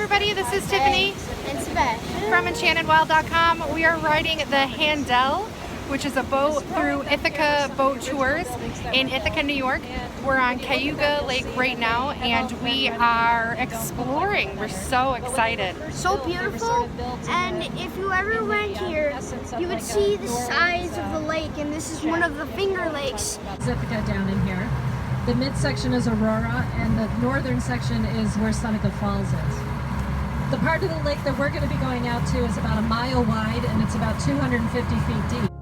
everybody, this is Tiffany and Sebastian from enchantedwild.com. We are riding the Handel, which is a boat through Ithaca boat tours in Ithaca, New York. We're on Cayuga Lake right now and we are exploring. We're so excited. So beautiful, and if you ever went here, you would see the size of the lake, and this is one of the Finger Lakes. Ithaca down in here. The midsection is Aurora, and the northern section is where Seneca Falls is. The part of the lake that we're going to be going out to is about a mile wide, and it's about 250 feet deep.